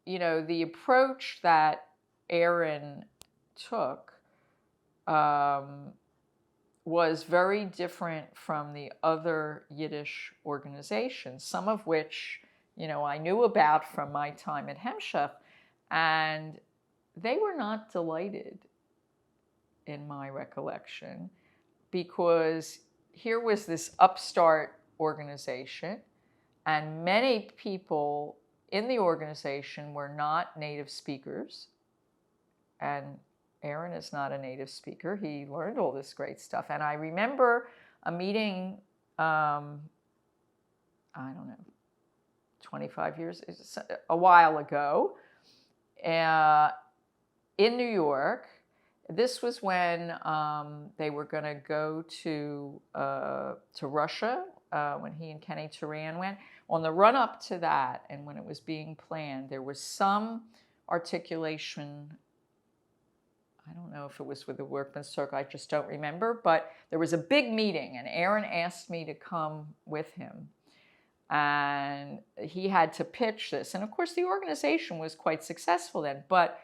the approach that Aaron took was very different from the other Yiddish organizations, some of which, I knew about from my time at Hemshech, and they were not delighted, in my recollection, because here was this upstart organization, and many people in the organization were not native speakers, and Aaron is not a native speaker. He learned all this great stuff. And I remember a meeting, I don't know, 25 years, a while ago, in New York. This was when they were going to go to Russia, when he and Kenny Turan went. On the run-up to that, and when it was being planned, there was some articulation. I don't know if it was with the Workmen's Circle, I just don't remember, but there was a big meeting, and Aaron asked me to come with him. And he had to pitch this. And of course, the organization was quite successful then, but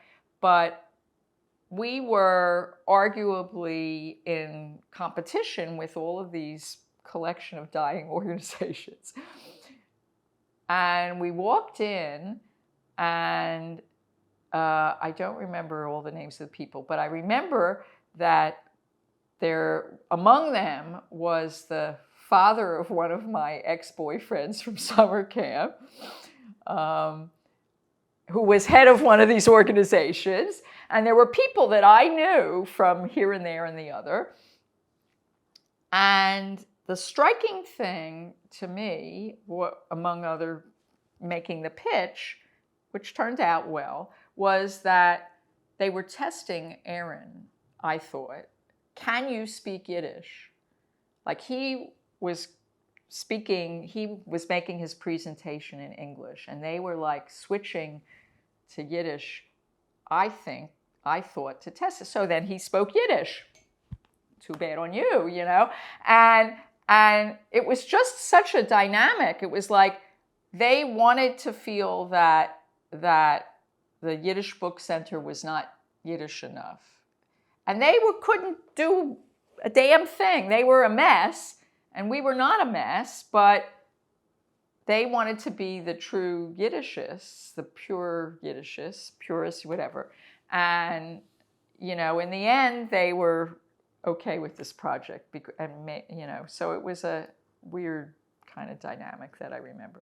we were arguably in competition with all of these collection of dying organizations. And we walked in, and I don't remember all the names of the people, but I remember that among them was the father of one of my ex-boyfriends from summer camp, who was head of one of these organizations. And there were people that I knew from here and there and the other. And the striking thing to me, among other making the pitch, which turned out well, was that they were testing Aaron, I thought. Can you speak Yiddish? Like, he was making his presentation in English, and they were like switching to Yiddish, I thought, to test it. So then he spoke Yiddish. Too bad on you, And it was just such a dynamic. It was like they wanted to feel that the Yiddish Book Center was not Yiddish enough. And they couldn't do a damn thing. They were a mess, and we were not a mess, but they wanted to be the true Yiddishists, the pure Yiddishists, purists, whatever. And, in the end, they were okay with this project. And, so it was a weird kind of dynamic that I remember.